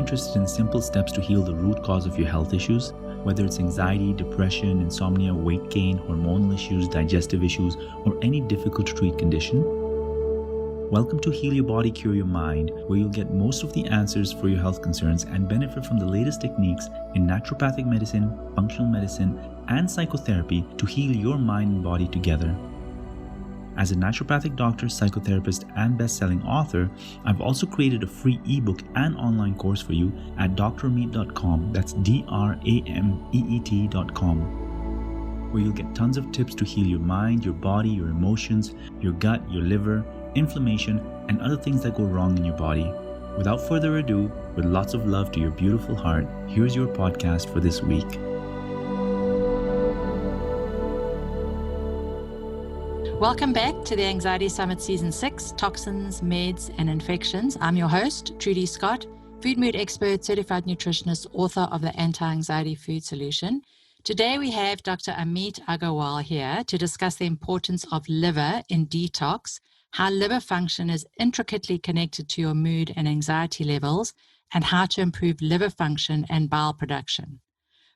interested in simple steps to heal the root cause of your health issues, whether it's anxiety, depression, insomnia, weight gain, hormonal issues, digestive issues, or any difficult to treat condition, welcome to Heal Your Body, Cure Your Mind, where you'll get most of the answers for your health concerns and benefit from the latest techniques in naturopathic medicine, functional medicine, and psychotherapy to heal your mind and body together. As a naturopathic doctor, psychotherapist, and best-selling author, I've also created a free ebook and online course for you at drameet.com. That's drameet.com, where you'll get tons of tips to heal your mind, your body, your emotions, your gut, your liver, inflammation, and other things that go wrong in your body. Without further ado, with lots of love to your beautiful heart, here's your podcast for this week. Welcome back to the Anxiety Summit Season 6, Toxins, Meds, and Infections. I'm your host, Trudy Scott, food mood expert, certified nutritionist, author of the Anti-Anxiety Food Solution. Today we have Dr. Ameet Aggarwal here to discuss the importance of liver in detox, how liver function is intricately connected to your mood and anxiety levels, and how to improve liver function and bile production.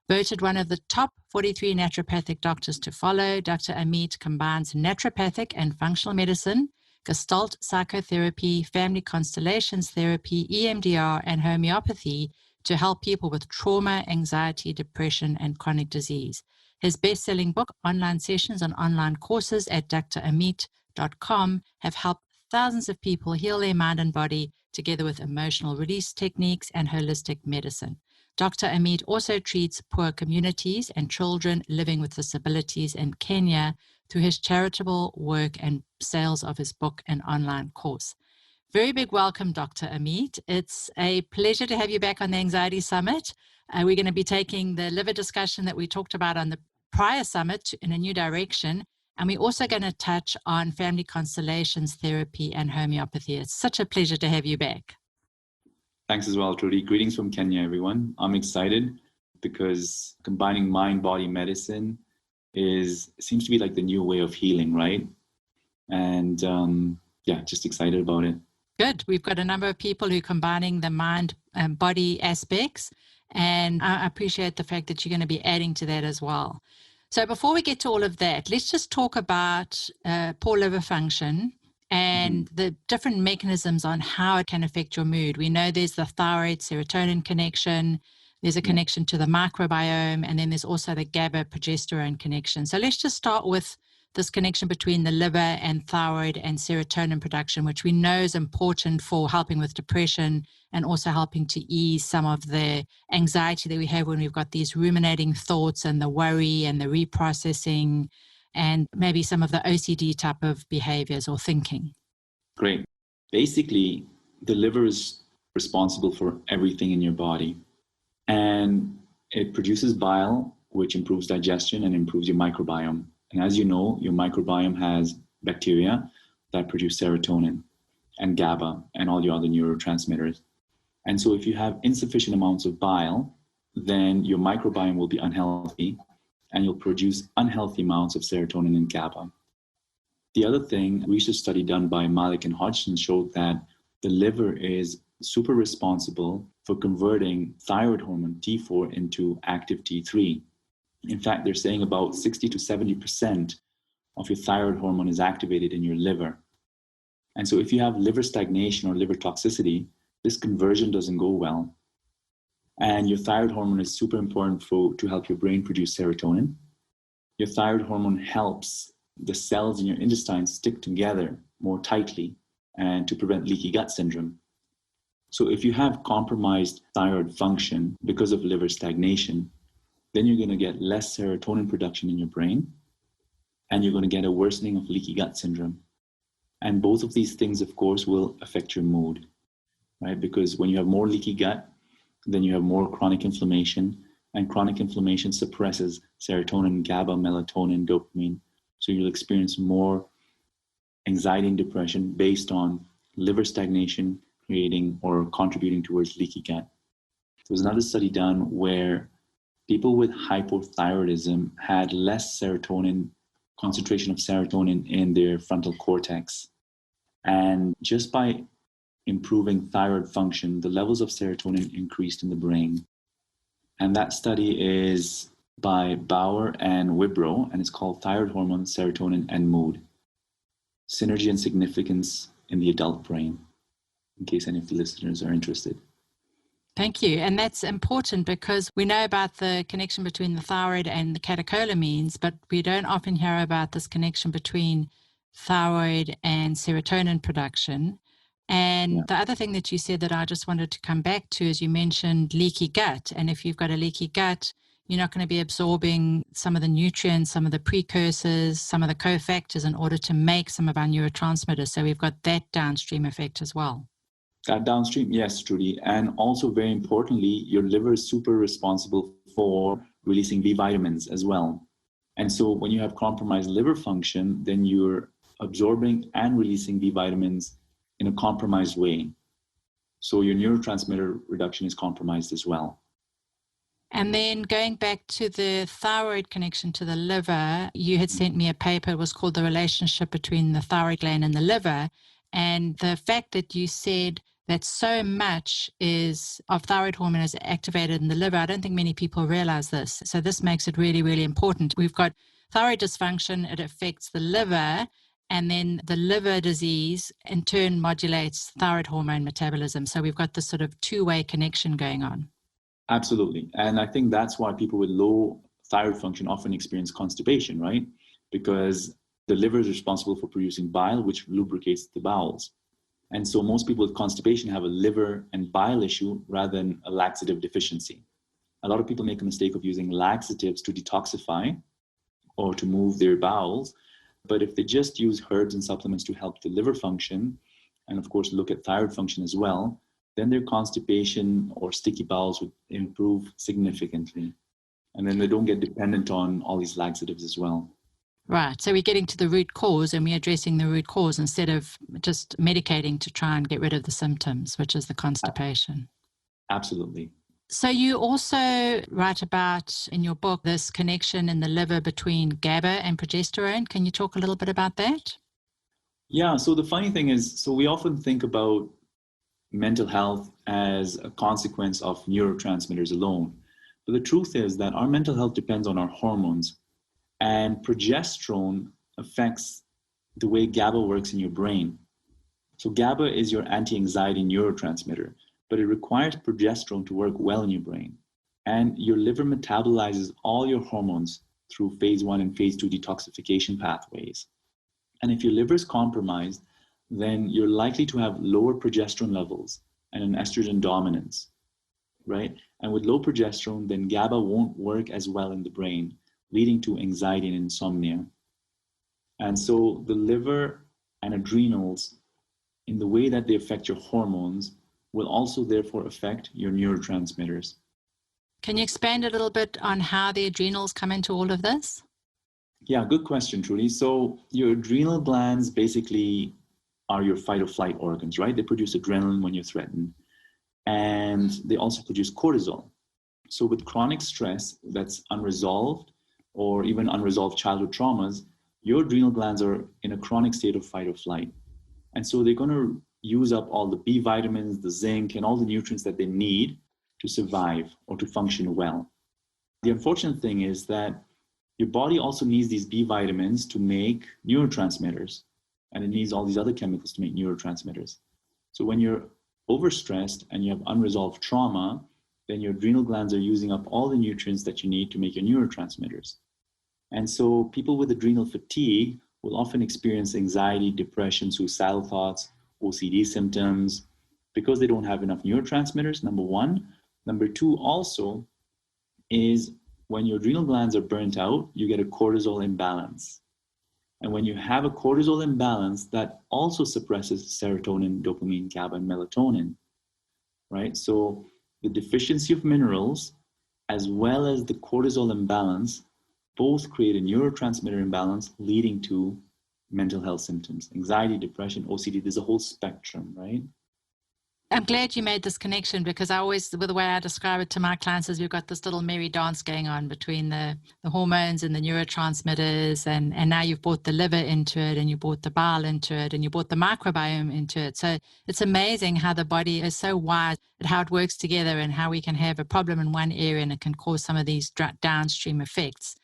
Voted one of the top 43 naturopathic doctors to follow, Dr. Ameet combines naturopathic and functional medicine, Gestalt psychotherapy, family constellations therapy, EMDR, and homeopathy to help people with trauma, anxiety, depression, and chronic disease. His best-selling book, online sessions and online courses at drameet.com have helped thousands of people heal their mind and body together with emotional release techniques and holistic medicine. Dr. Ameet also treats poor communities and children living with disabilities in Kenya through his charitable work and sales of his book and online course. Very big welcome, Dr. Ameet. It's a pleasure to have you back on the Anxiety Summit. We're going to be taking the liver discussion that we talked about on the prior summit in a new direction. And we're also going to touch on family constellations therapy and homeopathy. It's such a pleasure to have you back. Thanks as well, Trudy. Greetings from Kenya, everyone. I'm excited because combining mind-body medicine seems to be like the new way of healing, right? And just excited about it. Good. We've got a number of people who are combining the mind and body aspects, and I appreciate the fact that you're going to be adding to that as well. So before we get to all of that, let's just talk about poor liver function and the different mechanisms on how it can affect your mood. We know there's the thyroid serotonin connection, there's a connection to the microbiome, and then there's also the GABA progesterone connection. So let's just start with this connection between the liver and thyroid and serotonin production, which we know is important for helping with depression and also helping to ease some of the anxiety that we have when we've got these ruminating thoughts and the worry and the reprocessing and maybe some of the OCD type of behaviors or thinking. Great. Basically, the liver is responsible for everything in your body. And it produces bile, which improves digestion and improves your microbiome. And as you know, your microbiome has bacteria that produce serotonin and GABA and all your other neurotransmitters. And so if you have insufficient amounts of bile, then your microbiome will be unhealthy and you'll produce unhealthy amounts of serotonin and GABA. The other thing, research study done by Malik and Hodgson showed that the liver is super responsible for converting thyroid hormone T4 into active T3. In fact, they're saying about 60 to 70% of your thyroid hormone is activated in your liver. And so if you have liver stagnation or liver toxicity, this conversion doesn't go well. And your thyroid hormone is super important to help your brain produce serotonin. Your thyroid hormone helps the cells in your intestines stick together more tightly and to prevent leaky gut syndrome. So if you have compromised thyroid function because of liver stagnation, then you're going to get less serotonin production in your brain, and you're going to get a worsening of leaky gut syndrome. And both of these things, of course, will affect your mood, right? Because when you have more leaky gut, then you have more chronic inflammation, and chronic inflammation suppresses serotonin, GABA, melatonin, dopamine. So you'll experience more anxiety and depression based on liver stagnation creating or contributing towards leaky gut. There was another study done where people with hypothyroidism had less serotonin, concentration of serotonin in their frontal cortex. And just by improving thyroid function, the levels of serotonin increased in the brain. And that study is by Bauer and Wibrow, and it's called Thyroid Hormone, Serotonin, and Mood: Synergy and Significance in the Adult Brain, in case any of the listeners are interested. Thank you. And that's important because we know about the connection between the thyroid and the catecholamines, but we don't often hear about this connection between thyroid and serotonin production. And the other thing that you said that I just wanted to come back to is you mentioned leaky gut. And if you've got a leaky gut, you're not going to be absorbing some of the nutrients, some of the precursors, some of the cofactors in order to make some of our neurotransmitters. So we've got that downstream effect as well. That downstream, yes, Trudy. And also very importantly, your liver is super responsible for releasing B vitamins as well. And so when you have compromised liver function, then you're absorbing and releasing B vitamins in a compromised way. So your neurotransmitter reduction is compromised as well. And then going back to the thyroid connection to the liver, you had sent me a paper. It was called The Relationship Between the Thyroid Gland and the Liver. And the fact that you said that so much of thyroid hormone is activated in the liver, I don't think many people realize this. So this makes it really, really important. We've got thyroid dysfunction, it affects the liver, and then the liver disease in turn modulates thyroid hormone metabolism. So we've got this sort of two-way connection going on. Absolutely. And I think that's why people with low thyroid function often experience constipation, right? Because the liver is responsible for producing bile, which lubricates the bowels. And so most people with constipation have a liver and bile issue rather than a laxative deficiency. A lot of people make a mistake of using laxatives to detoxify or to move their bowels. But if they just use herbs and supplements to help the liver function, and of course look at thyroid function as well, then their constipation or sticky bowels would improve significantly. And then they don't get dependent on all these laxatives as well. Right. So we're getting to the root cause and we're addressing the root cause instead of just medicating to try and get rid of the symptoms, which is the constipation. Absolutely. So you also write about in your book this connection in the liver between GABA and progesterone. Can you talk a little bit about that? Yeah. So the funny thing is, we often think about mental health as a consequence of neurotransmitters alone. But the truth is that our mental health depends on our hormones. And progesterone affects the way GABA works in your brain. So GABA is your anti-anxiety neurotransmitter, but it requires progesterone to work well in your brain. And your liver metabolizes all your hormones through phase 1 and phase 2 detoxification pathways. And if your liver is compromised, then you're likely to have lower progesterone levels and an estrogen dominance, right? And with low progesterone, then GABA won't work as well in the brain, leading to anxiety and insomnia. And so the liver and adrenals, in the way that they affect your hormones, will also therefore affect your neurotransmitters. Can you expand a little bit on how the adrenals come into all of this? Yeah, good question, Trudy. So your adrenal glands basically are your fight or flight organs, right? They produce adrenaline when you're threatened. And they also produce cortisol. So with chronic stress that's unresolved, or even unresolved childhood traumas, your adrenal glands are in a chronic state of fight or flight. And so they're going to use up all the B vitamins, the zinc, and all the nutrients that they need to survive or to function well. The unfortunate thing is that your body also needs these B vitamins to make neurotransmitters, and it needs all these other chemicals to make neurotransmitters. So when you're overstressed and you have unresolved trauma, then your adrenal glands are using up all the nutrients that you need to make your neurotransmitters. And so people with adrenal fatigue will often experience anxiety, depression, suicidal thoughts, OCD symptoms, because they don't have enough neurotransmitters, number one. Number two also is when your adrenal glands are burnt out, you get a cortisol imbalance. And when you have a cortisol imbalance, that also suppresses serotonin, dopamine, GABA, and melatonin, right? So the deficiency of minerals, as well as the cortisol imbalance, both create a neurotransmitter imbalance leading to mental health symptoms, anxiety, depression, OCD. There's a whole spectrum, right? I'm glad you made this connection, because I always, the way I describe it to my clients is we've got this little merry dance going on between the hormones and the neurotransmitters, and now you've brought the liver into it, and you brought the bile into it, and you brought the microbiome into it. So it's amazing how the body is so wise at how it works together, and how we can have a problem in one area and it can cause some of these downstream effects.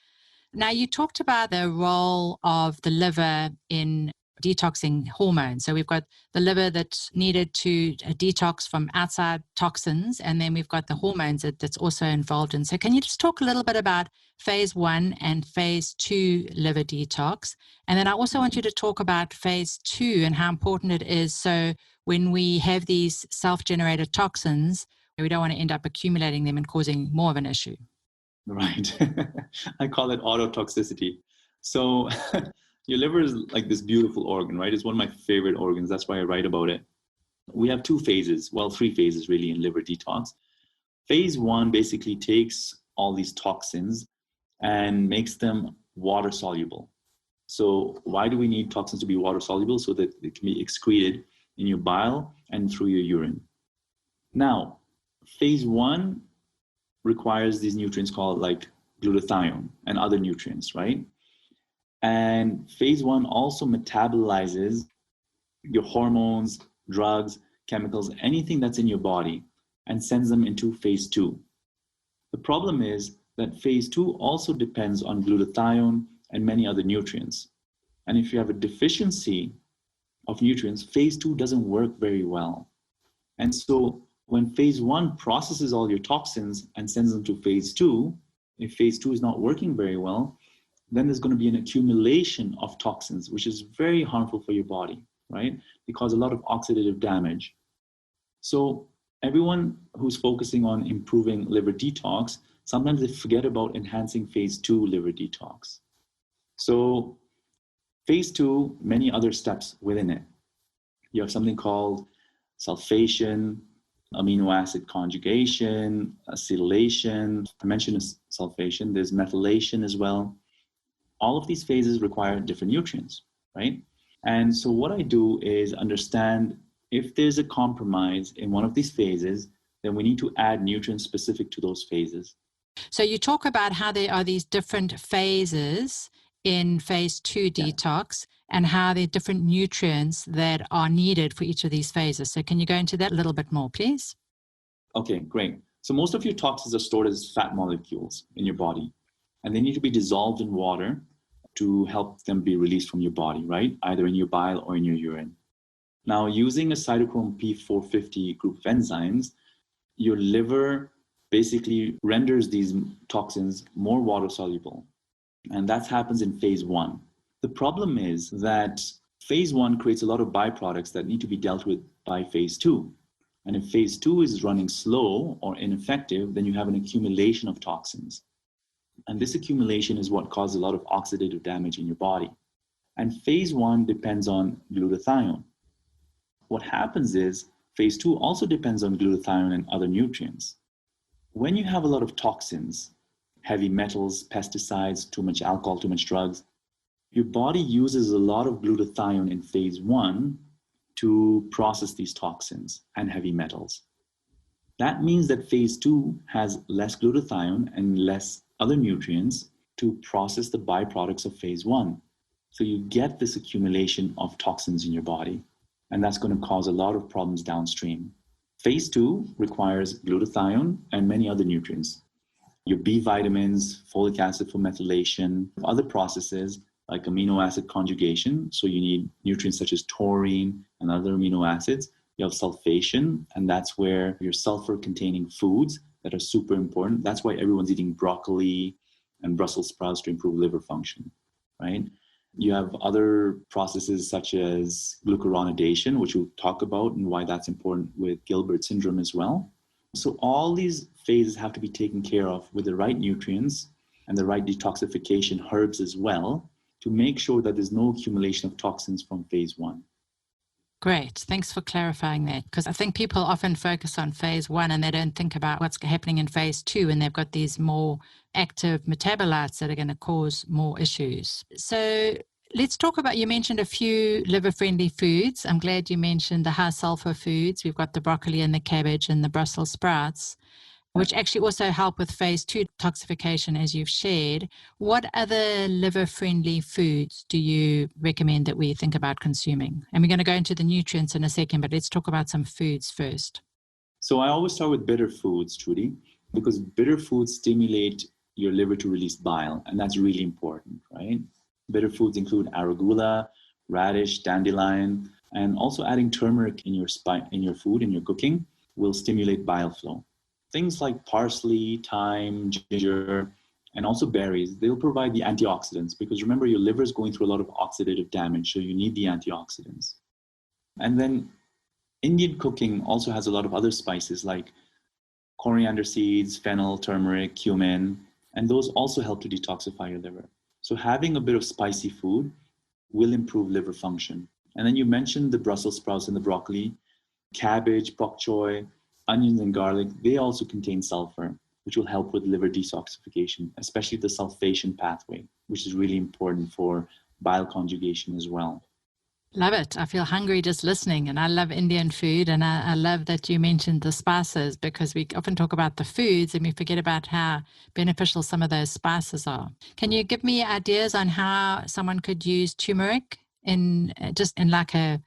Now, you talked about the role of the liver in detoxing hormones. So we've got the liver that's needed to detox from outside toxins, and then we've got the hormones that's also involved in. So can you just talk a little bit about phase 1 and phase 2 liver detox? And then I also want you to talk about phase 2 and how important it is. So when we have these self-generated toxins, we don't want to end up accumulating them and causing more of an issue. Right. I call it autotoxicity. So your liver is like this beautiful organ, right? It's one of my favorite organs. That's why I write about it. We have 2 phases, well, 3 phases really in liver detox. Phase 1 basically takes all these toxins and makes them water soluble. So why do we need toxins to be water soluble? So that it can be excreted in your bile and through your urine. Now, phase 1 requires these nutrients called like glutathione and other nutrients, right? And phase 1 also metabolizes your hormones, drugs, chemicals, anything that's in your body, and sends them into phase 2. The problem is that phase 2 also depends on glutathione and many other nutrients. And if you have a deficiency of nutrients, phase 2 doesn't work very well. And so when phase 1 processes all your toxins and sends them to phase 2, if phase 2 is not working very well, then there's going to be an accumulation of toxins, which is very harmful for your body, right? They cause a lot of oxidative damage. So everyone who's focusing on improving liver detox, sometimes they forget about enhancing phase 2 liver detox. So phase 2, many other steps within it. You have something called sulfation, amino acid conjugation, acetylation. I mentioned sulfation, there's methylation as well. All of these phases require different nutrients, right? And so what I do is understand if there's a compromise in one of these phases, then we need to add nutrients specific to those phases. So you talk about how there are these different phases in phase 2 detox, and how there are different nutrients that are needed for each of these phases. So can you go into that a little bit more, please? Okay, great. So most of your toxins are stored as fat molecules in your body, and they need to be dissolved in water to help them be released from your body, right? Either in your bile or in your urine. Now, using a cytochrome P450 group of enzymes, your liver basically renders these toxins more water soluble. And that happens in phase 1. The problem is that phase 1 creates a lot of byproducts that need to be dealt with by phase 2. And if phase 2 is running slow or ineffective, then you have an accumulation of toxins. And this accumulation is what causes a lot of oxidative damage in your body. And phase 1 depends on glutathione. What happens is phase 2 also depends on glutathione and other nutrients. When you have a lot of toxins, heavy metals, pesticides, too much alcohol, too much drugs, your body uses a lot of glutathione in phase 1 to process these toxins and heavy metals. That means that phase 2 has less glutathione and less other nutrients to process the byproducts of phase 1. So you get this accumulation of toxins in your body, and that's going to cause a lot of problems downstream. Phase 2 requires glutathione and many other nutrients. Your B vitamins, folic acid for methylation, other processes like amino acid conjugation. So you need nutrients such as taurine and other amino acids. You have sulfation, and that's where your sulfur-containing foods that are super important. That's why everyone's eating broccoli and Brussels sprouts to improve liver function, right? You have other processes such as glucuronidation, which we'll talk about and why that's important with Gilbert syndrome as well. So all these phases have to be taken care of with the right nutrients and the right detoxification herbs as well to make sure that there's no accumulation of toxins from phase 1. Great. Thanks for clarifying that, because I think people often focus on phase 1 and they don't think about what's happening in phase 2, and they've got these more active metabolites that are going to cause more issues. So let's talk about, you mentioned a few liver-friendly foods. I'm glad you mentioned the high-sulfur foods. We've got the broccoli and the cabbage and the Brussels sprouts, which actually also help with phase 2 detoxification, as you've shared. What other liver-friendly foods do you recommend that we think about consuming? And we're going to go into the nutrients in a second, but let's talk about some foods first. So I always start with bitter foods, Trudy, because bitter foods stimulate your liver to release bile, and that's really important, right? Bitter foods include arugula, radish, dandelion, and also adding turmeric in your food, in your cooking, will stimulate bile flow. Things like parsley, thyme, ginger, and also berries, they'll provide the antioxidants, because remember, your liver is going through a lot of oxidative damage, so you need the antioxidants. And then Indian cooking also has a lot of other spices like coriander seeds, fennel, turmeric, cumin, and those also help to detoxify your liver. So having a bit of spicy food will improve liver function. And then you mentioned the Brussels sprouts and the broccoli, cabbage, bok choy, onions and garlic. They also contain sulfur, which will help with liver detoxification, especially the sulfation pathway, which is really important for bile conjugation as well. Love it. I feel hungry just listening, and I love Indian food, and I love that you mentioned the spices, because we often talk about the foods and we forget about how beneficial some of those spices are. Can you give me ideas on how someone could use turmeric in like a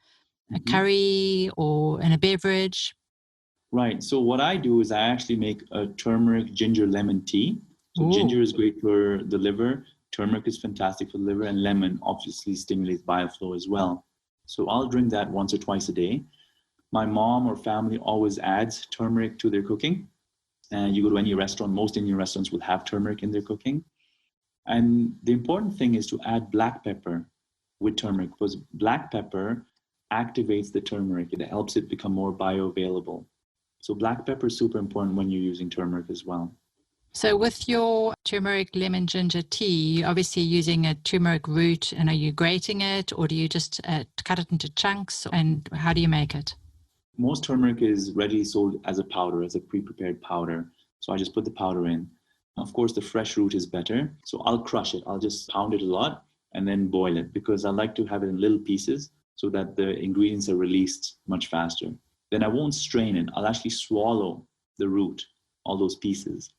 curry or in a beverage? Right. So what I do is I actually make a turmeric ginger lemon tea. So ginger is great for the liver, turmeric is fantastic for the liver, and lemon obviously stimulates bile flow as well. So I'll drink that once or twice a day. My mom or family always adds turmeric to their cooking. And you go to any restaurant, most Indian restaurants will have turmeric in their cooking. And the important thing is to add black pepper with turmeric, because black pepper activates the turmeric. It helps it become more bioavailable. So black pepper is super important when you're using turmeric as well. So with your turmeric lemon ginger tea, you're obviously using a turmeric root, and are you grating it, or do you just cut it into chunks, and how do you make it? Most turmeric is readily sold as a powder, as a pre-prepared powder. So I just put the powder in. Of course, the fresh root is better. So I'll crush it. I'll just pound it a lot and then boil it, because I like to have it in little pieces so that the ingredients are released much faster. Then I won't strain it. I'll actually swallow the root, all those pieces.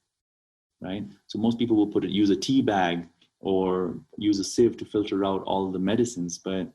Right? So most people will use a tea bag or use a sieve to filter out all the medicines, but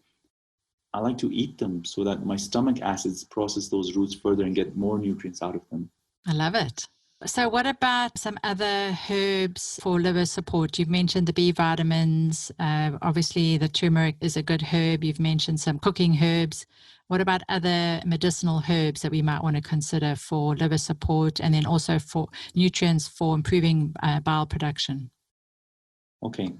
I like to eat them so that my stomach acids process those roots further and get more nutrients out of them. I love it. So what about some other herbs for liver support? You've mentioned the B vitamins. Obviously, the turmeric is a good herb. You've mentioned some cooking herbs. What about other medicinal herbs that we might want to consider for liver support, and then also for nutrients for improving bile production? Okay.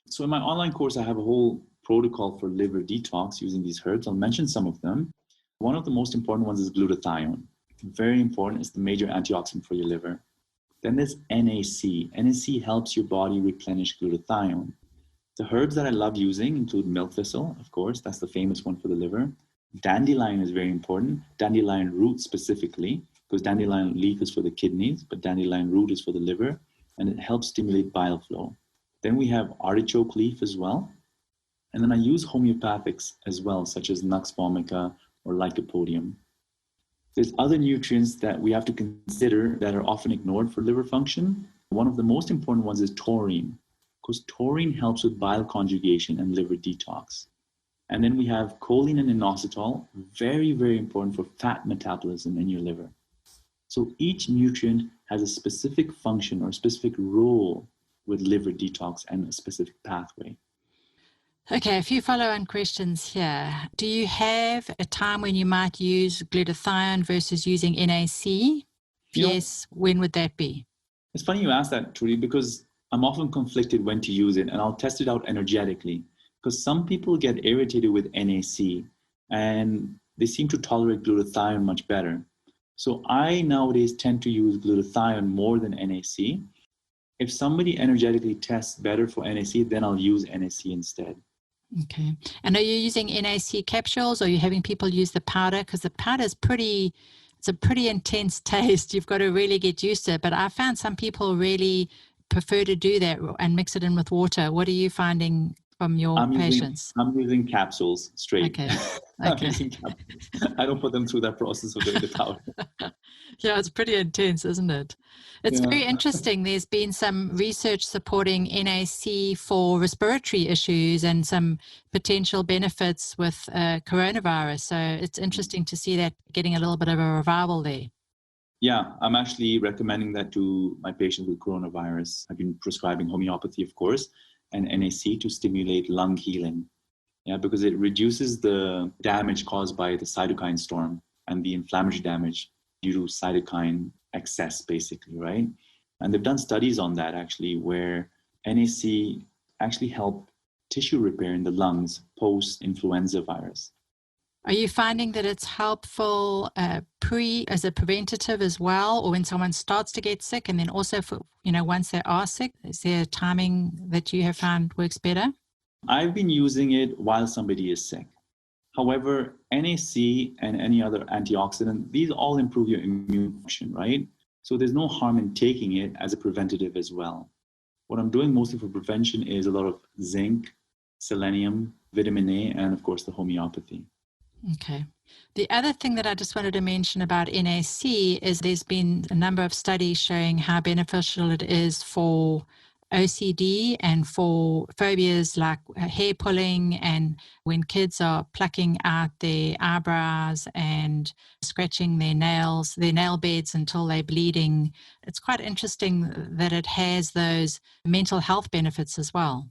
So in my online course, I have a whole protocol for liver detox using these herbs. I'll mention some of them. One of the most important ones is glutathione. Very important. It's the major antioxidant for your liver. Then there's NAC. NAC helps your body replenish glutathione. The herbs that I love using include milk thistle, of course. That's the famous one for the liver. Dandelion is very important. Dandelion root specifically, because dandelion leaf is for the kidneys, but dandelion root is for the liver, and it helps stimulate bile flow. Then we have artichoke leaf as well. And then I use homeopathics as well, such as Nexphomeca or Lycopodium. There's other nutrients that we have to consider that are often ignored for liver function. One of the most important ones is taurine, because taurine helps with bile conjugation and liver detox. And then we have choline and inositol, very, very important for fat metabolism in your liver. So each nutrient has a specific function or a specific role with liver detox and a specific pathway. Okay, a few follow-on questions here. Do you have a time when you might use glutathione versus using NAC? Yes, when would that be? It's funny you ask that, Trudy, because I'm often conflicted when to use it, and I'll test it out energetically. Because some people get irritated with NAC and they seem to tolerate glutathione much better. So I nowadays tend to use glutathione more than NAC. If somebody energetically tests better for NAC, then I'll use NAC instead. Okay. And are you using NAC capsules, or are you having people use the powder? Because the powder is it's a pretty intense taste. You've got to really get used to it. But I found some people really prefer to do that and mix it in with water. What are you finding from your patients? I'm using capsules straight. Okay. I'm using capsules. I don't put them through that process of doing the powder. Yeah, it's pretty intense, isn't it? It's very interesting. There's been some research supporting NAC for respiratory issues and some potential benefits with coronavirus. So it's interesting to see that getting a little bit of a revival there. Yeah, I'm actually recommending that to my patients with coronavirus. I've been prescribing homeopathy, of course, and NAC to stimulate lung healing. Yeah, because it reduces the damage caused by the cytokine storm and the inflammatory damage due to cytokine excess, basically, right? And they've done studies on that, actually, where NAC actually help tissue repair in the lungs post-influenza virus. Are you finding that it's helpful as a preventative as well, or when someone starts to get sick, and then also for, once they are sick? Is there a timing that you have found works better? I've been using it while somebody is sick. However, NAC and any other antioxidant, these all improve your immune function, right? So there's no harm in taking it as a preventative as well. What I'm doing mostly for prevention is a lot of zinc, selenium, vitamin A, and of course the homeopathy. Okay. The other thing that I just wanted to mention about NAC is there's been a number of studies showing how beneficial it is for OCD and for phobias like hair pulling, and when kids are plucking out their eyebrows and scratching their nail beds until they're bleeding. It's quite interesting that it has those mental health benefits as well.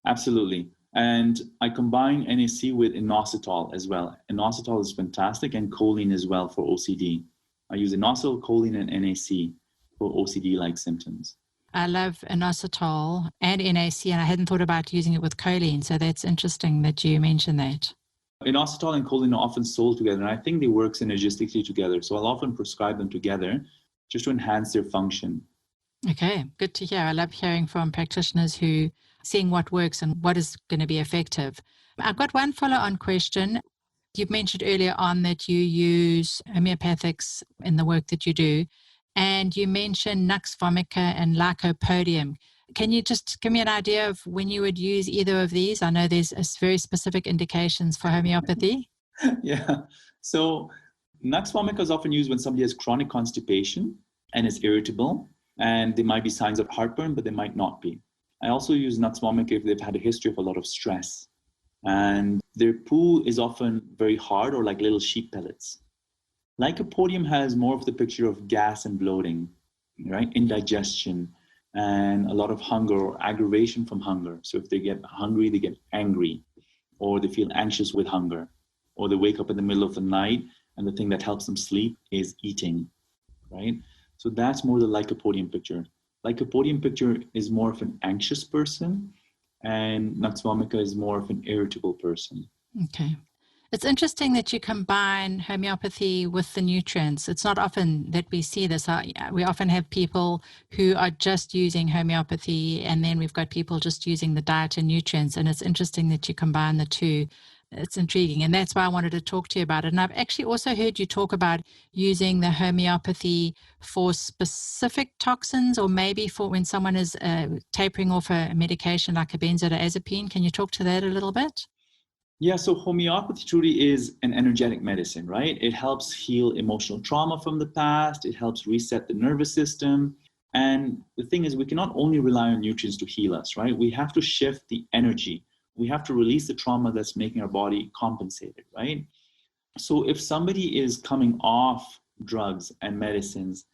Absolutely. And I combine NAC with inositol as well. Inositol is fantastic, and choline as well for OCD. I use inositol, choline, and NAC for OCD-like symptoms. I love inositol and NAC, and I hadn't thought about using it with choline, so that's interesting that you mentioned that. Inositol and choline are often sold together, and I think they work synergistically together. So I'll often prescribe them together just to enhance their function. Okay, good to hear. I love hearing from practitioners who seeing what works and what is going to be effective. I've got one follow-on question. You've mentioned earlier on that you use homeopathics in the work that you do, and you mentioned Nexphomeca and Lycopodium. Can you just give me an idea of when you would use either of these? I know there's very specific indications for homeopathy. Yeah. So Nexphomeca is often used when somebody has chronic constipation and is irritable, and there might be signs of heartburn, but they might not be. I also use Nexphomeca if they've had a history of a lot of stress, and their poo is often very hard or like little sheep pellets. Lycopodium has more of the picture of gas and bloating, right? Indigestion and a lot of hunger or aggravation from hunger. So if they get hungry, they get angry, or they feel anxious with hunger, or they wake up in the middle of the night and the thing that helps them sleep is eating, right? So that's more the Lycopodium picture. Lycopodium picture is more of an anxious person, and Nexphomeca is more of an irritable person. Okay. It's interesting that you combine homeopathy with the nutrients. It's not often that we see this. We often have people who are just using homeopathy, and then we've got people just using the diet and nutrients. And it's interesting that you combine the two. It's intriguing. And that's why I wanted to talk to you about it. And I've actually also heard you talk about using the homeopathy for specific toxins, or maybe for when someone is tapering off a medication like a benzodiazepine. Can you talk to that a little bit? Yeah, so homeopathy truly is an energetic medicine, right? It helps heal emotional trauma from the past. It helps reset the nervous system. And the thing is, we cannot only rely on nutrients to heal us, right? We have to shift the energy. We have to release the trauma that's making our body compensated, right? So if somebody is coming off drugs and medicines,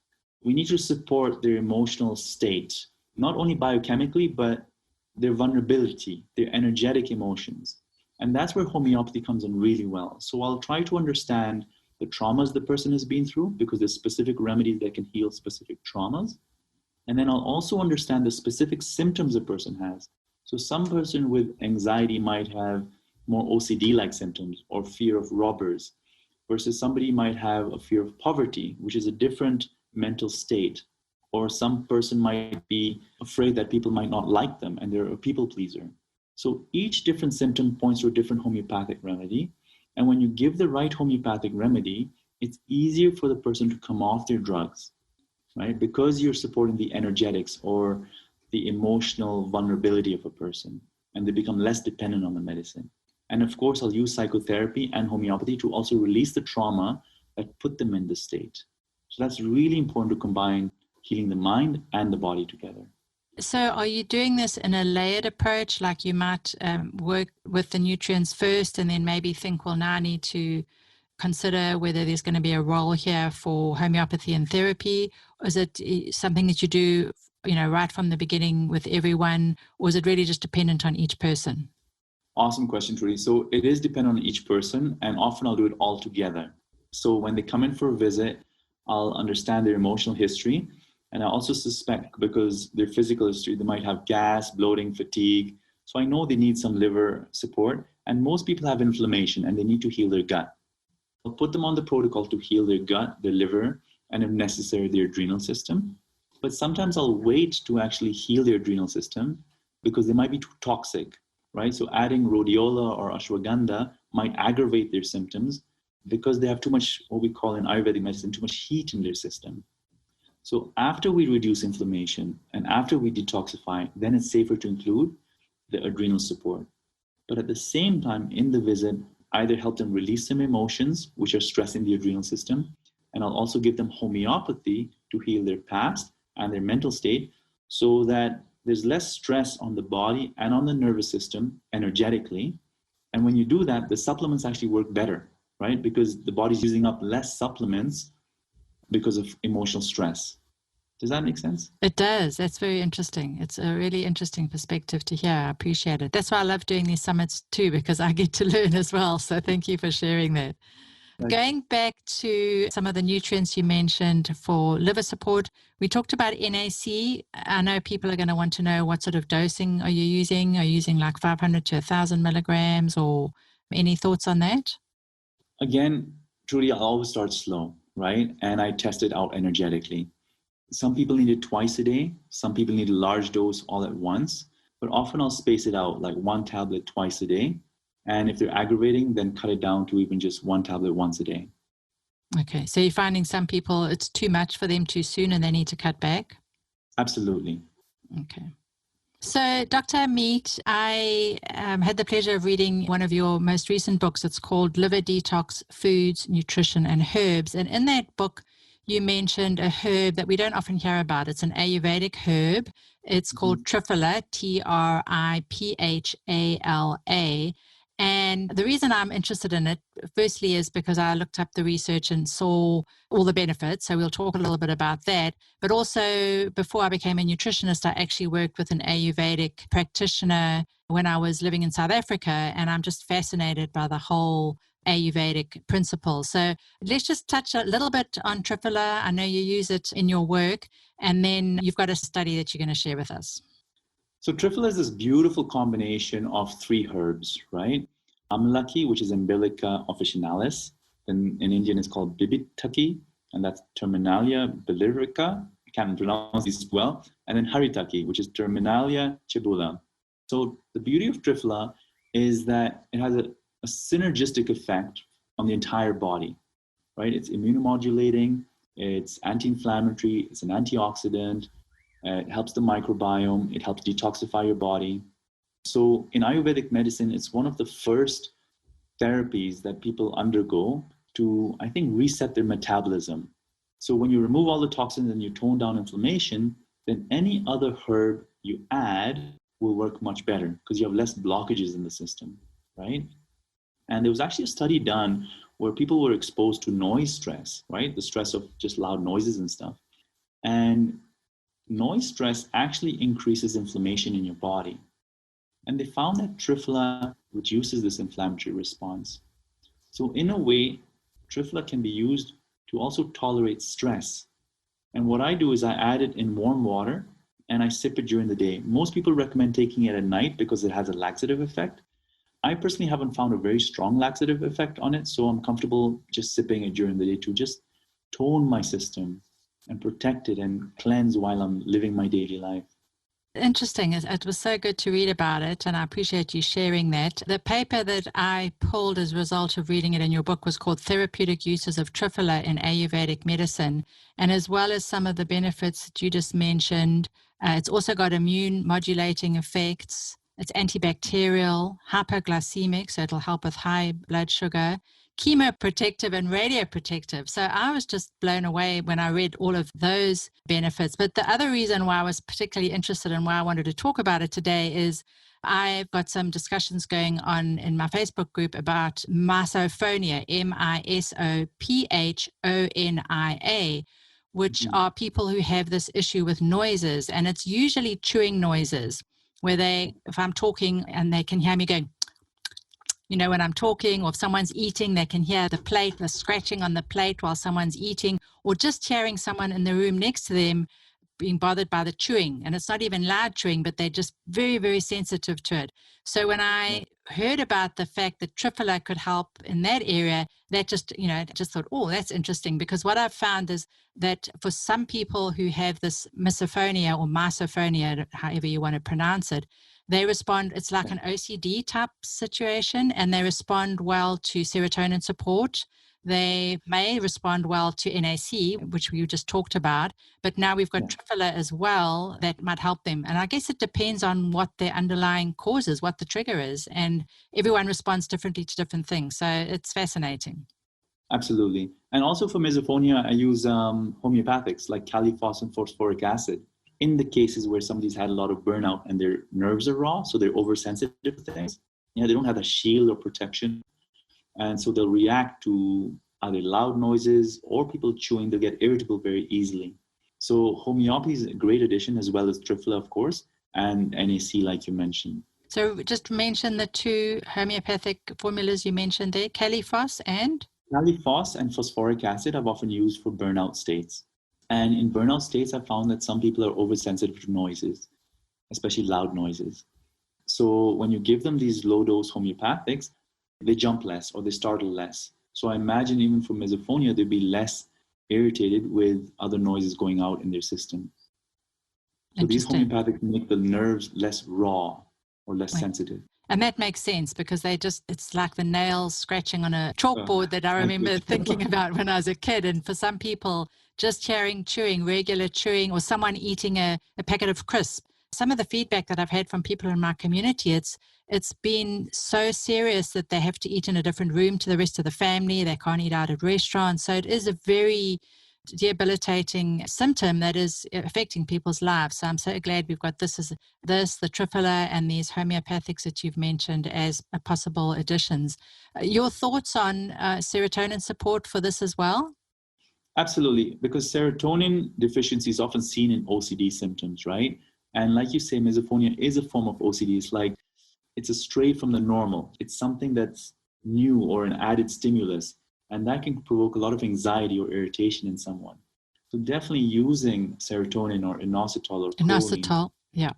we need to support their emotional state, not only biochemically, but their vulnerability, their energetic emotions. And that's where homeopathy comes in really well. So I'll try to understand the traumas the person has been through, because there's specific remedies that can heal specific traumas. And then I'll also understand the specific symptoms a person has. So some person with anxiety might have more OCD-like symptoms or fear of robbers, versus somebody might have a fear of poverty, which is a different mental state. Or some person might be afraid that people might not like them and they're a people pleaser. So each different symptom points to a different homeopathic remedy. And when you give the right homeopathic remedy, it's easier for the person to come off their drugs, right? Because you're supporting the energetics or the emotional vulnerability of a person. and they become less dependent on the medicine. And of course, I'll use psychotherapy and homeopathy to also release the trauma that put them in this state. So that's really important to combine healing the mind and the body together. So are you doing this in a layered approach, like you might work with the nutrients first and then maybe think, well, now I need to consider whether there's going to be a role here for homeopathy and therapy? Or is it something that you do, right from the beginning with everyone, or is it really just dependent on each person? Awesome question, Trudy. So it is dependent on each person, and often I'll do it all together. So when they come in for a visit, I'll understand their emotional history. And I also suspect, because their physical history, they might have gas, bloating, fatigue. So I know they need some liver support. And most people have inflammation and they need to heal their gut. I'll put them on the protocol to heal their gut, their liver, and if necessary, their adrenal system. But sometimes I'll wait to actually heal their adrenal system because they might be too toxic, right? So adding rhodiola or ashwagandha might aggravate their symptoms because they have too much, what we call in Ayurvedic medicine, too much heat in their system. So after we reduce inflammation and after we detoxify, then it's safer to include the adrenal support. But at the same time, in the visit, either help them release some emotions, which are stressing the adrenal system, and I'll also give them homeopathy to heal their past and their mental state so that there's less stress on the body and on the nervous system energetically. And when you do that, the supplements actually work better, right? Because the body's using up less supplements because of emotional stress. Does that make sense? It does. That's very interesting. It's a really interesting perspective to hear. I appreciate it. That's why I love doing these summits too, because I get to learn as well. So thank you for sharing that. Right. Going back to some of the nutrients you mentioned for liver support, we talked about NAC. I know people are going to want to know what sort of dosing are you using? Are you using like 500 to 1,000 milligrams, or any thoughts on that? Again, Trudy, I'll always start slow, right? And I test it out energetically. Some people need it twice a day. Some people need a large dose all at once. But often I'll space it out, like 1 tablet twice a day. And if they're aggravating, then cut it down to even just 1 tablet once a day. Okay. So you're finding some people, it's too much for them too soon and they need to cut back? Absolutely. Okay. So, Dr. Ameet, I had the pleasure of reading one of your most recent books. It's called Liver Detox, Foods, Nutrition, and Herbs. And in that book, you mentioned a herb that we don't often hear about. It's an Ayurvedic herb. It's called Triphala, Triphala. And the reason I'm interested in it, firstly, is because I looked up the research and saw all the benefits. So we'll talk a little bit about that. But also, before I became a nutritionist, I actually worked with an Ayurvedic practitioner when I was living in South Africa. And I'm just fascinated by the whole Ayurvedic principles. So let's just touch a little bit on Triphala. I know you use it in your work. And then you've got a study that you're going to share with us. So Triphala is this beautiful combination of 3 herbs, right? Amalaki, which is Umbilica officinalis. In Indian, it's called Bibitaki, and that's Terminalia biliarica. I can't pronounce these well. And then Haritaki, which is Terminalia cibula. So the beauty of Triphala is that it has a synergistic effect on the entire body, right? It's immunomodulating, it's anti-inflammatory, it's an antioxidant, it helps the microbiome, it helps detoxify your body. So in Ayurvedic medicine, it's one of the first therapies that people undergo to, I think, reset their metabolism. So when you remove all the toxins and you tone down inflammation, then any other herb you add will work much better because you have less blockages in the system, right? And there was actually a study done where people were exposed to noise stress, right? The stress of just loud noises and stuff. And noise stress actually increases inflammation in your body. And they found that Triphala reduces this inflammatory response. So in a way, Triphala can be used to also tolerate stress. And what I do is I add it in warm water and I sip it during the day. Most people recommend taking it at night because it has a laxative effect. I personally haven't found a very strong laxative effect on it, so I'm comfortable just sipping it during the day to just tone my system and protect it and cleanse while I'm living my daily life. Interesting. It was so good to read about it, and I appreciate you sharing that. The paper that I pulled as a result of reading it in your book was called Therapeutic Uses of Triphala in Ayurvedic Medicine, and as well as some of the benefits that you just mentioned, it's also got immune modulating effects. It's antibacterial, hypoglycemic, so it'll help with high blood sugar, chemoprotective and radioprotective. So I was just blown away when I read all of those benefits. But the other reason why I was particularly interested and why I wanted to talk about it today is I've got some discussions going on in my Facebook group about misophonia, misophonia, which are people who have this issue with noises. And it's usually chewing noises where if I'm talking and they can hear me going, when I'm talking, or if someone's eating, they can hear the plate, the scratching on the plate while someone's eating, or just hearing someone in the room next to them being bothered by the chewing. And it's not even loud chewing, but they're just very, very sensitive to it. So when I heard about the fact that Triphala could help in that area, that just thought, oh, that's interesting. Because what I've found is that for some people who have this misophonia or misophonia, however you want to pronounce it, they respond, it's like an OCD type situation, and they respond well to serotonin support. They may respond well to NAC, which we just talked about, but now we've got Triphala as well that might help them. And I guess it depends on what their underlying cause is, what the trigger is, and everyone responds differently to different things. So it's fascinating. Absolutely. And also for misophonia, I use homeopathics like caliphos and phosphoric acid in the cases where somebody's had a lot of burnout and their nerves are raw, so they're oversensitive to things. They don't have a shield or protection. And so they'll react to either loud noises or people chewing. They'll get irritable very easily. So homeopathy is a great addition, as well as Triphala, of course, and NAC, like you mentioned. So just mention the two homeopathic formulas you mentioned there, caliphos and? Caliphos and phosphoric acid I've often used for burnout states. And in burnout states, I've found that some people are oversensitive to noises, especially loud noises. So when you give them these low-dose homeopathics, they jump less or they startle less. So I imagine even for misophonia, they'd be less irritated with other noises going out in their system. So these homeopathics make the nerves less raw or less sensitive. And that makes sense because it's like the nails scratching on a chalkboard that I remember thinking about when I was a kid. And for some people, just hearing chewing, regular chewing, or someone eating a packet of crisps, some of the feedback that I've had from people in my community, it's been so serious that they have to eat in a different room to the rest of the family. They can't eat out at restaurants. So it is a very debilitating symptom that is affecting people's lives. So I'm so glad we've got the Triphala and these homeopathics that you've mentioned as possible additions. Your thoughts on serotonin support for this as well? Absolutely, because serotonin deficiency is often seen in OCD symptoms, right? And like you say, misophonia is a form of OCD. It's a stray from the normal. It's something that's new or an added stimulus. And that can provoke a lot of anxiety or irritation in someone. So definitely using serotonin or inositol or inositol, yeah.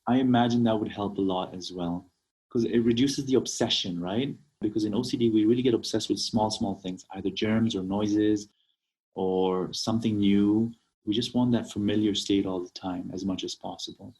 I imagine that would help a lot as well, because it reduces the obsession, right? Because in OCD, we really get obsessed with small things, either germs or noises or something new. We just want that familiar state all the time as much as possible.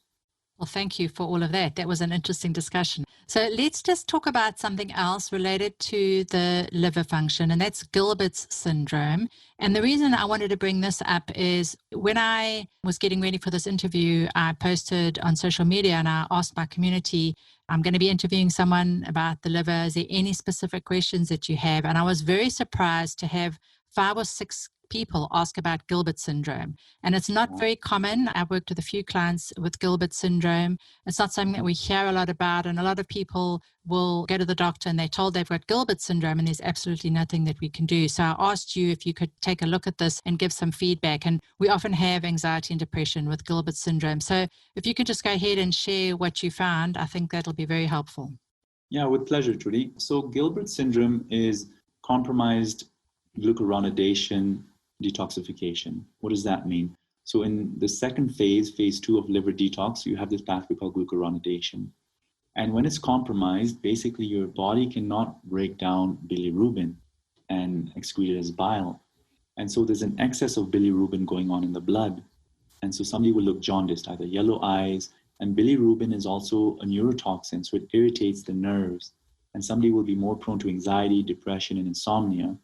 Well, thank you for all of that. That was an interesting discussion. So let's just talk about something else related to the liver function, and that's Gilbert's syndrome. And the reason I wanted to bring this up is when I was getting ready for this interview, I posted on social media and I asked my community, I'm going to be interviewing someone about the liver. Is there any specific questions that you have? And I was very surprised to have 5 or 6 people ask about Gilbert syndrome. And it's not very common. I've worked with a few clients with Gilbert syndrome. It's not something that we hear a lot about. And a lot of people will go to the doctor and they're told they've got Gilbert syndrome and there's absolutely nothing that we can do. So I asked you if you could take a look at this and give some feedback. And we often have anxiety and depression with Gilbert syndrome. So if you could just go ahead and share what you found, I think that'll be very helpful. Yeah, with pleasure, Trudy. So Gilbert syndrome is compromised glucuronidation detoxification. What does that mean? So in the second phase 2 of liver detox, you have this pathway called glucuronidation. And when it's compromised, basically your body cannot break down bilirubin and excrete it as bile. And so there's an excess of bilirubin going on in the blood. And so somebody will look jaundiced, either yellow eyes, and bilirubin is also a neurotoxin, so it irritates the nerves. And somebody will be more prone to anxiety, depression, and insomnia,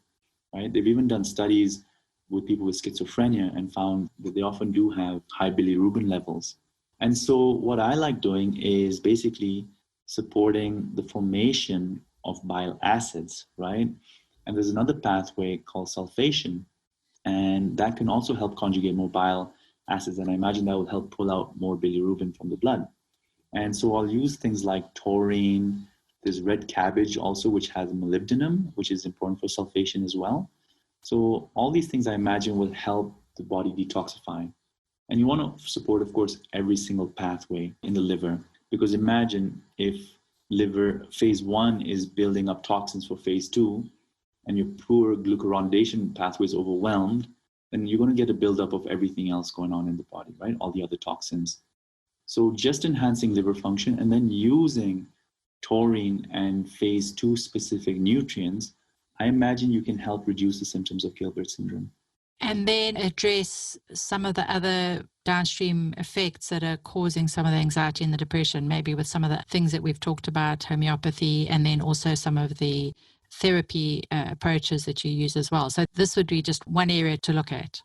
right? They've even done studies with people with schizophrenia and found that they often do have high bilirubin levels. And so what I like doing is basically supporting the formation of bile acids, right? And there's another pathway called sulfation, and that can also help conjugate more bile acids. And I imagine that will help pull out more bilirubin from the blood. And so I'll use things like taurine. There's red cabbage also, which has molybdenum, which is important for sulfation as well. So all these things I imagine will help the body detoxify. And you want to support, of course, every single pathway in the liver, because imagine if liver phase 1 is building up toxins for phase 2, and your poor glucuronidation pathway is overwhelmed, then you're going to get a buildup of everything else going on in the body, right? All the other toxins. So just enhancing liver function and then using taurine and phase 2 specific nutrients, I imagine you can help reduce the symptoms of Gilbert syndrome. And then address some of the other downstream effects that are causing some of the anxiety and the depression, maybe with some of the things that we've talked about, homeopathy, and then also some of the therapy approaches that you use as well. So this would be just one area to look at.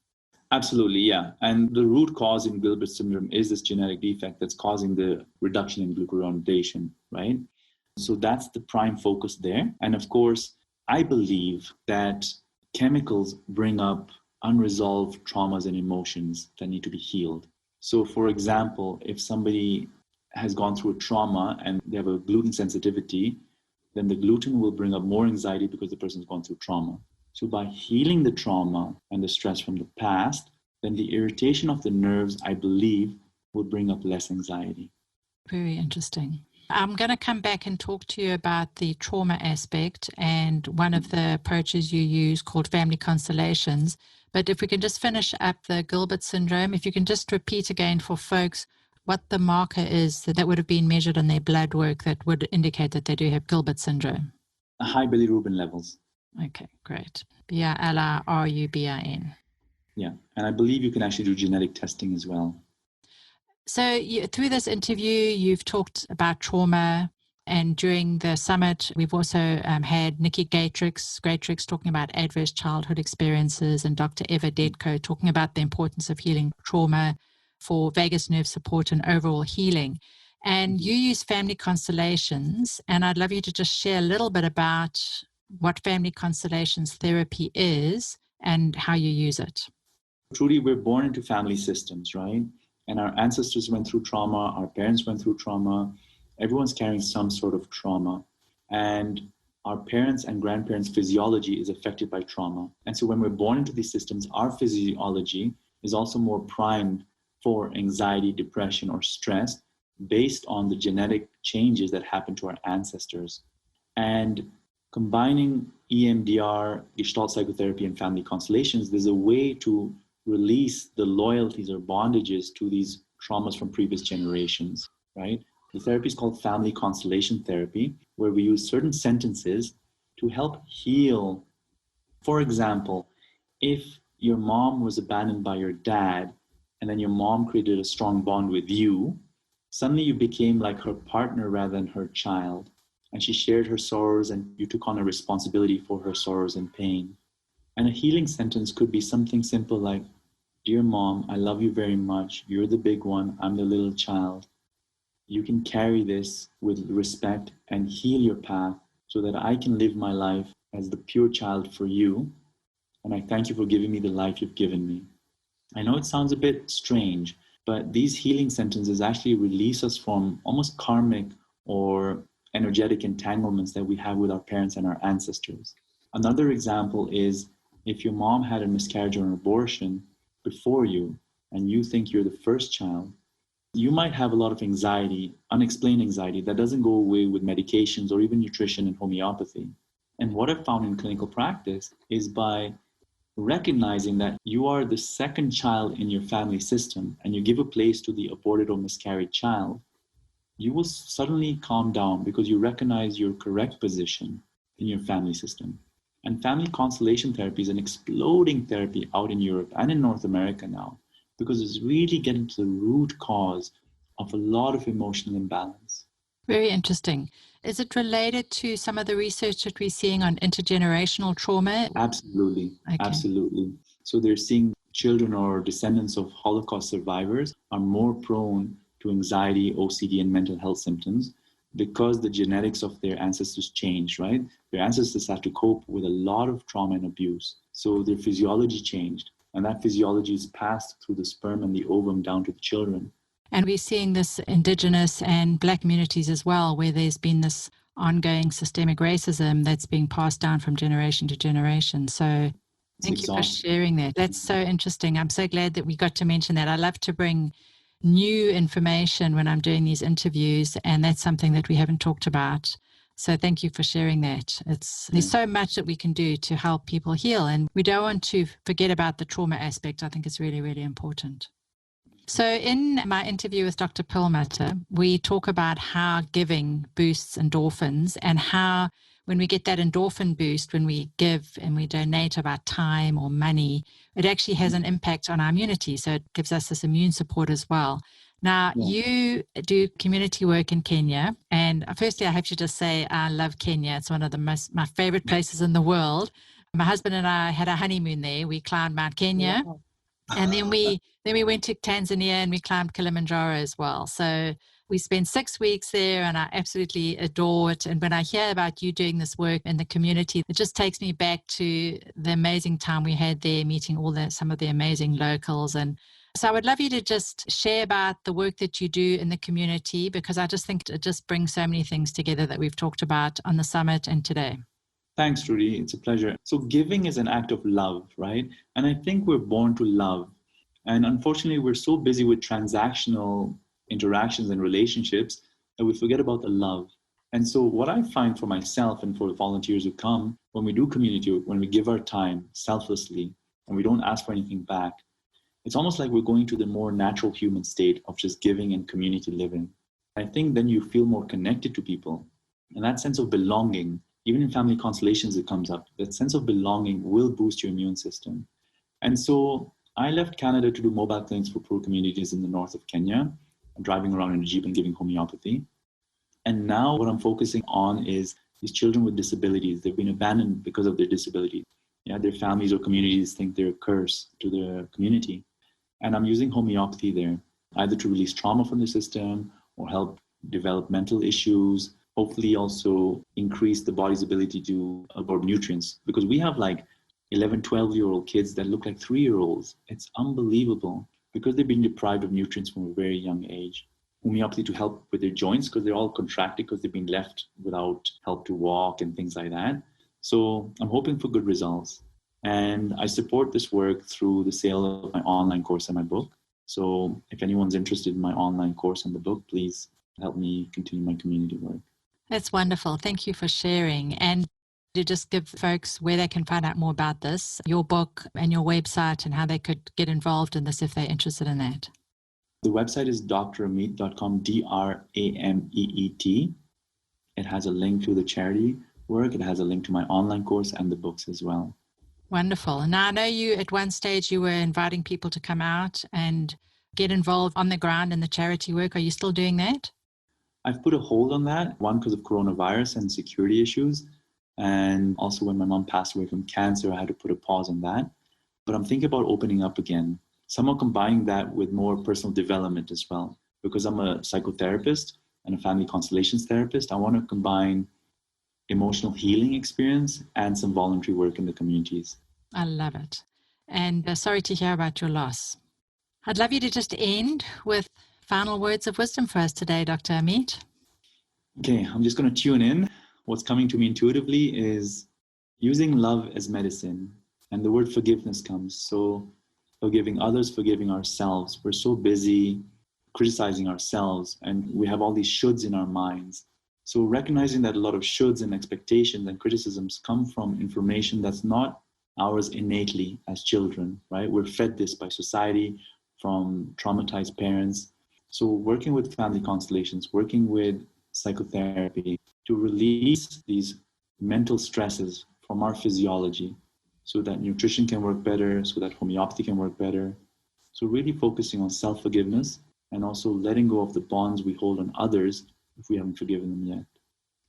Absolutely, yeah. And the root cause in Gilbert syndrome is this genetic defect that's causing the reduction in glucuronidation, right? So that's the prime focus there. And of course, I believe that chemicals bring up unresolved traumas and emotions that need to be healed. So for example, if somebody has gone through a trauma and they have a gluten sensitivity, then the gluten will bring up more anxiety because the person's gone through trauma. So by healing the trauma and the stress from the past, then the irritation of the nerves, I believe, will bring up less anxiety. Very interesting. I'm going to come back and talk to you about the trauma aspect and one of the approaches you use called family constellations. But if we can just finish up the Gilbert syndrome, if you can just repeat again for folks what the marker is that would have been measured in their blood work that would indicate that they do have Gilbert syndrome. High bilirubin levels. Okay, great. BILIRUBIN. Yeah, and I believe you can actually do genetic testing as well. So through this interview, you've talked about trauma, and during the summit, we've also had Nikki Gatrix talking about adverse childhood experiences, and Dr. Eva Detko talking about the importance of healing trauma for vagus nerve support and overall healing. And you use family constellations, and I'd love you to just share a little bit about what family constellations therapy is and how you use it. Trudy, we're born into family systems, right? And our ancestors went through trauma, our parents went through trauma, everyone's carrying some sort of trauma. And our parents' and grandparents' physiology is affected by trauma. And so when we're born into these systems, our physiology is also more primed for anxiety, depression, or stress based on the genetic changes that happen to our ancestors. And combining EMDR, Gestalt psychotherapy, and family constellations, there's a way to release the loyalties or bondages to these traumas from previous generations, right? The therapy is called family constellation therapy, where we use certain sentences to help heal. For example, if your mom was abandoned by your dad, and then your mom created a strong bond with you, suddenly you became like her partner rather than her child. And she shared her sorrows, and you took on a responsibility for her sorrows and pain. And a healing sentence could be something simple like, "Dear mom, I love you very much. You're the big one. I'm the little child. You can carry this with respect and heal your path so that I can live my life as the pure child for you. And I thank you for giving me the life you've given me." I know it sounds a bit strange, but these healing sentences actually release us from almost karmic or energetic entanglements that we have with our parents and our ancestors. Another example is if your mom had a miscarriage or an abortion before you, and you think you're the first child, you might have a lot of anxiety, unexplained anxiety that doesn't go away with medications or even nutrition and homeopathy. And what I've found in clinical practice is by recognizing that you are the second child in your family system and you give a place to the aborted or miscarried child, you will suddenly calm down because you recognize your correct position in your family system. And family constellation therapy is an exploding therapy out in Europe and in North America now, because it's really getting to the root cause of a lot of emotional imbalance. Very interesting. Is it related to some of the research that we're seeing on intergenerational trauma? Absolutely. Okay. Absolutely. So they're seeing children or descendants of Holocaust survivors are more prone to anxiety, OCD, and mental health symptoms because the genetics of their ancestors changed, right? Their ancestors had to cope with a lot of trauma and abuse. So their physiology changed, and that physiology is passed through the sperm and the ovum down to the children. And we're seeing this indigenous and Black communities as well, where there's been this ongoing systemic racism that's being passed down from generation to generation. So thank you for sharing that. That's so interesting. I'm so glad that we got to mention that. I love to bring new information when I'm doing these interviews, and that's something that we haven't talked about. So thank you for sharing that. There's so much that we can do to help people heal, and we don't want to forget about the trauma aspect. I think it's really, really important. So in my interview with Dr. Perlmutter, we talk about how giving boosts endorphins, and how when we get that endorphin boost, when we give and we donate of our time or money, it actually has an impact on our immunity. So it gives us this immune support as well. Now, you do community work in Kenya. And firstly, I have to just say I love Kenya. It's one of my favorite places in the world. My husband and I had a honeymoon there. We climbed Mount Kenya. Wow. And then we went to Tanzania and we climbed Kilimanjaro as well. So we spent 6 weeks there, and I absolutely adore it. And when I hear about you doing this work in the community, it just takes me back to the amazing time we had there, meeting some of the amazing locals. And so I would love you to just share about the work that you do in the community, because I just think it just brings so many things together that we've talked about on the summit and today. Thanks, Trudy. It's a pleasure. So giving is an act of love, right? And I think we're born to love. And unfortunately, we're so busy with transactional interactions and relationships that we forget about the love. And so what I find for myself and for the volunteers who come, when we do community work, when we give our time selflessly and we don't ask for anything back, it's almost like we're going to the more natural human state of just giving and community living. I think then you feel more connected to people. And that sense of belonging, even in family constellations, it comes up. That sense of belonging will boost your immune system. And so I left Canada to do mobile clinics for poor communities in the north of Kenya, driving around in a Jeep and giving homeopathy. And now what I'm focusing on is these children with disabilities. They've been abandoned because of their disability. Yeah, their families or communities think they're a curse to their community. And I'm using homeopathy there, either to release trauma from the system or help develop mental issues, hopefully also increase the body's ability to absorb nutrients. Because we have like 11, 12-year-old kids that look like 3-year-olds. It's unbelievable because they've been deprived of nutrients from a very young age. Homeopathy to help with their joints because they're all contracted because they've been left without help to walk and things like that. So I'm hoping for good results. And I support this work through the sale of my online course and my book. So if anyone's interested in my online course and the book, please help me continue my community work. That's wonderful. Thank you for sharing. And to just give folks where they can find out more about this, your book and your website, and how they could get involved in this if they're interested in that. The website is drameet.com, DRAMEET. It has a link to the charity work. It has a link to my online course and the books as well. Wonderful. And now I know you at one stage you were inviting people to come out and get involved on the ground in the charity work. Are you still doing that? I've put a hold on that, one because of coronavirus and security issues. And also when my mom passed away from cancer, I had to put a pause on that. But I'm thinking about opening up again. Somehow combining that with more personal development as well. Because I'm a psychotherapist and a family constellations therapist, I want to combine emotional healing experience and some voluntary work in the communities. I love it. And sorry to hear about your loss. I'd love you to just end with final words of wisdom for us today, Dr. Ameet. Okay, I'm just going to tune in. What's coming to me intuitively is using love as medicine. And the word forgiveness comes. So forgiving others, forgiving ourselves. We're so busy criticizing ourselves and we have all these shoulds in our minds. So recognizing that a lot of shoulds and expectations and criticisms come from information that's not ours innately as children, right? We're fed this by society, from traumatized parents. So working with family constellations, working with psychotherapy to release these mental stresses from our physiology so that nutrition can work better, so that homeopathy can work better. So really focusing on self-forgiveness and also letting go of the bonds we hold on others if we haven't forgiven them yet.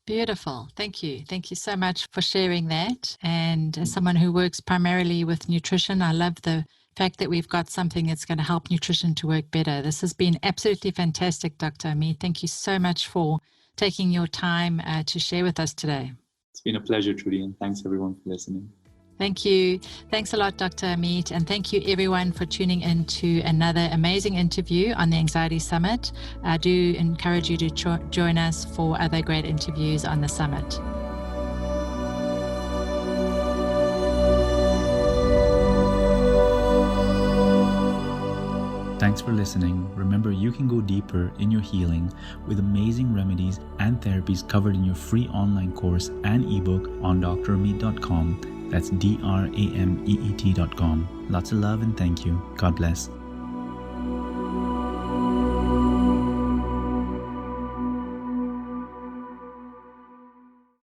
Beautiful. Thank you. Thank you so much for sharing that. And as someone who works primarily with nutrition, I love the fact that we've got something that's going to help nutrition to work better. This has been absolutely fantastic, Dr. Ameet. Thank you so much for taking your time to share with us today. It's been a pleasure, Trudy, and thanks everyone for listening. Thank you. Thanks a lot, Dr. Ameet. And thank you everyone for tuning in to another amazing interview on the Anxiety Summit. I do encourage you to join us for other great interviews on the summit. Thanks for listening. Remember, you can go deeper in your healing with amazing remedies and therapies covered in your free online course and ebook on drameet.com. That's drameet.com. Lots of love and thank you. God bless.